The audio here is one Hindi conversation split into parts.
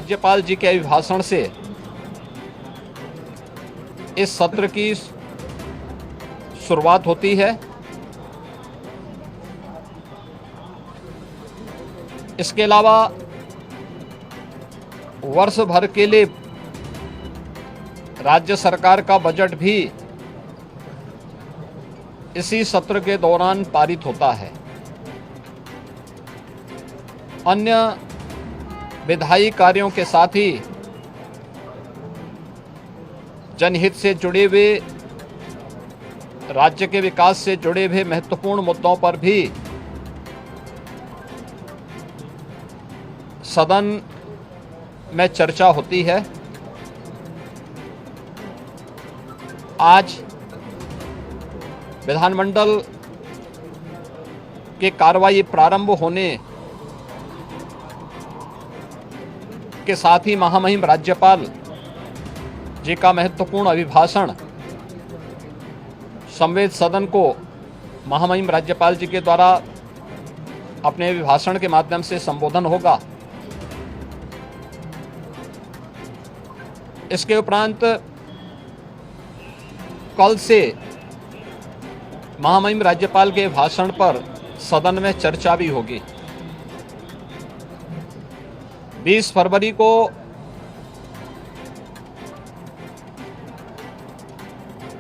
राज्यपाल जी के अभिभाषण से इस सत्र की शुरुआत होती है। इसके अलावा वर्ष भर के लिए राज्य सरकार का बजट भी इसी सत्र के दौरान पारित होता है। अन्य विधायी कार्यों के साथ ही जनहित से जुड़े हुए, राज्य के विकास से जुड़े हुए महत्वपूर्ण मुद्दों पर भी सदन में चर्चा होती है। आज विधानमंडल के कार्यवाही प्रारंभ होने के साथ ही महामहिम राज्यपाल जी का महत्वपूर्ण अभिभाषण संवेद सदन को महामहिम राज्यपाल जी के द्वारा अपने अभिभाषण के माध्यम से संबोधन होगा। इसके उपरांत कल से महामहिम राज्यपाल के भाषण पर सदन में चर्चा भी होगी। 20 फरवरी को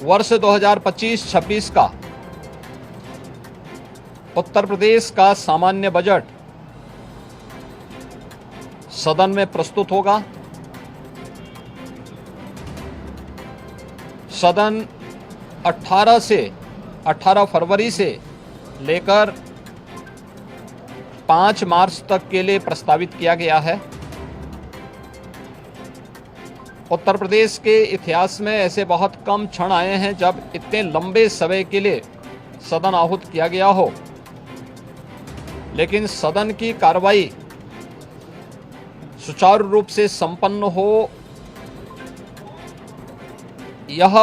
वर्ष 2025-26 का उत्तर प्रदेश का सामान्य बजट सदन में प्रस्तुत होगा। सदन 18 फरवरी से लेकर 5 मार्च तक के लिए प्रस्तावित किया गया है। उत्तर प्रदेश के इतिहास में ऐसे बहुत कम क्षण आए हैं जब इतने लंबे समय के लिए सदन आहूत किया गया हो, लेकिन सदन की कार्रवाई सुचारू रूप से संपन्न हो, यह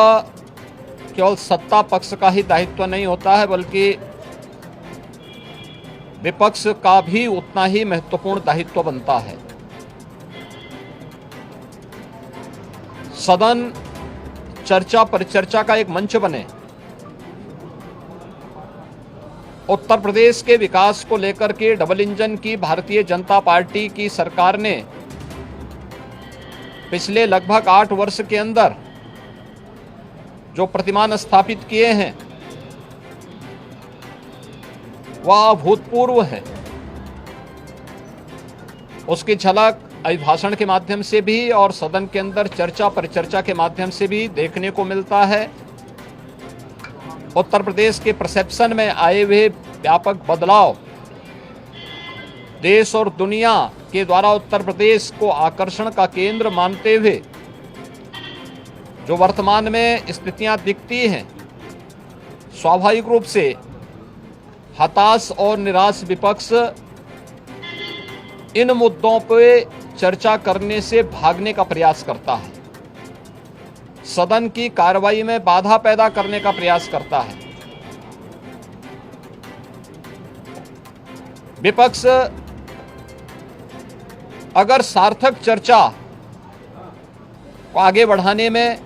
केवल सत्ता पक्ष का ही दायित्व नहीं होता है, बल्कि विपक्ष का भी उतना ही महत्वपूर्ण दायित्व बनता है। सदन चर्चा परिचर्चा का एक मंच बने। उत्तर प्रदेश के विकास को लेकर के डबल इंजन की भारतीय जनता पार्टी की सरकार ने पिछले लगभग 8 वर्ष के अंदर जो प्रतिमान स्थापित किए हैं वह अभूतपूर्व है। उसकी झलक अभिभाषण के माध्यम से भी और सदन के अंदर चर्चा परिचर्चा के माध्यम से भी देखने को मिलता है। उत्तर प्रदेश के परसेप्शन में आए हुए व्यापक बदलाव देश और दुनिया के द्वारा उत्तर प्रदेश को आकर्षण का केंद्र मानते हुए जो वर्तमान में स्थितियां दिखती हैं, स्वाभाविक रूप से हताश और निराश विपक्ष इन मुद्दों पे चर्चा करने से भागने का प्रयास करता है, सदन की कार्रवाई में बाधा पैदा करने का प्रयास करता है। विपक्ष अगर सार्थक चर्चा को आगे बढ़ाने में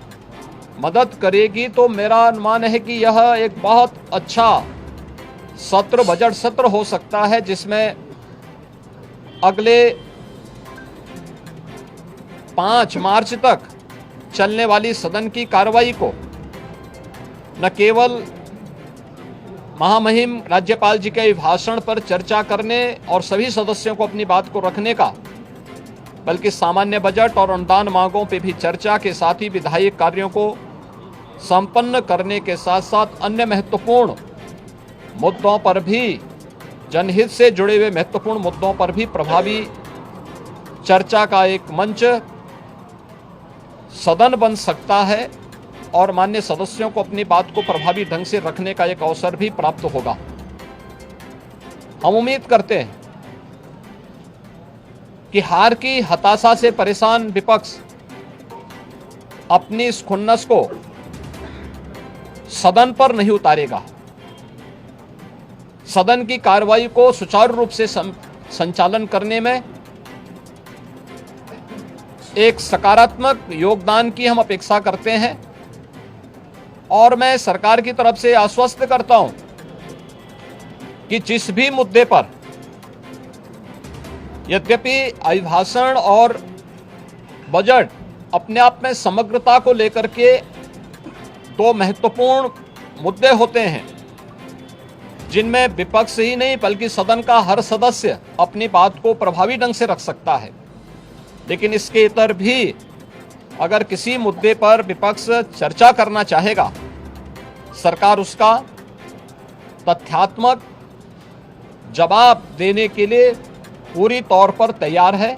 मदद करेगी तो मेरा अनुमान है कि यह एक बहुत अच्छा सत्र, बजट सत्र हो सकता है, जिसमें अगले 5 मार्च तक चलने वाली सदन की कार्रवाई को न केवल महामहिम राज्यपाल जी के अभिभाषण पर चर्चा करने और सभी सदस्यों को अपनी बात को रखने का, बल्कि सामान्य बजट और अनुदान मांगों पर भी चर्चा के साथ ही विधायी कार्यों को संपन्न करने के साथ साथ अन्य महत्वपूर्ण मुद्दों पर भी, जनहित से जुड़े हुए महत्वपूर्ण मुद्दों पर भी प्रभावी चर्चा का एक मंच सदन बन सकता है और माननीय सदस्यों को अपनी बात को प्रभावी ढंग से रखने का एक अवसर भी प्राप्त होगा। हम उम्मीद करते हैं कि हार की हताशा से परेशान विपक्ष अपनी इस खुन्नस को सदन पर नहीं उतारेगा। सदन की कार्रवाई को सुचारू रूप से संचालन करने में एक सकारात्मक योगदान की हम अपेक्षा करते हैं और मैं सरकार की तरफ से आश्वस्त करता हूं कि जिस भी मुद्दे पर, यद्यपि अभिभाषण और बजट अपने आप में समग्रता को लेकर के दो महत्वपूर्ण मुद्दे होते हैं जिनमें विपक्ष ही नहीं बल्कि सदन का हर सदस्य अपनी बात को प्रभावी ढंग से रख सकता है, लेकिन इसके इतर भी अगर किसी मुद्दे पर विपक्ष चर्चा करना चाहेगा, सरकार उसका तथ्यात्मक जवाब देने के लिए पूरी तौर पर तैयार है।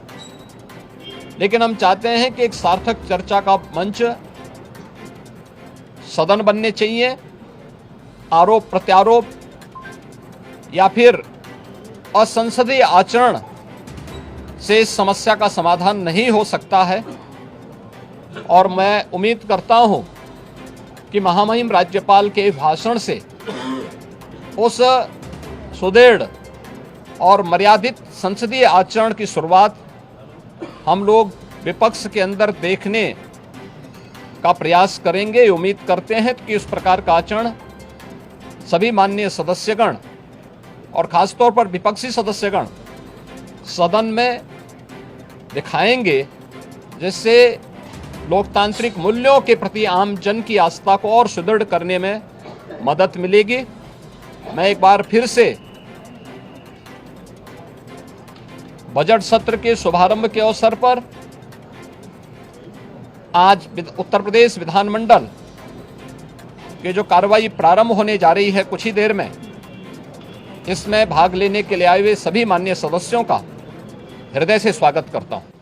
लेकिन हम चाहते हैं कि एक सार्थक चर्चा का मंच सदन बनने चाहिए। आरोप प्रत्यारोप या फिर असंसदीय आचरण से इस समस्या का समाधान नहीं हो सकता है और मैं उम्मीद करता हूं कि महामहिम राज्यपाल के भाषण से उस सुदृढ़ और मर्यादित संसदीय आचरण की शुरुआत हम लोग विपक्ष के अंदर देखने का प्रयास करेंगे। उम्मीद करते हैं कि उस प्रकार का आचरण सभी माननीय सदस्यगण और खासतौर पर विपक्षी सदस्यगण सदन में दिखाएंगे, जिससे लोकतांत्रिक मूल्यों के प्रति आम जन की आस्था को और सुदृढ़ करने में मदद मिलेगी। मैं एक बार फिर से बजट सत्र के शुभारंभ के अवसर पर आज उत्तर प्रदेश विधानमंडल के जो कार्रवाई प्रारंभ होने जा रही है कुछ ही देर में, इसमें भाग लेने के लिए आए हुए सभी माननीय सदस्यों का हृदय से स्वागत करता हूं।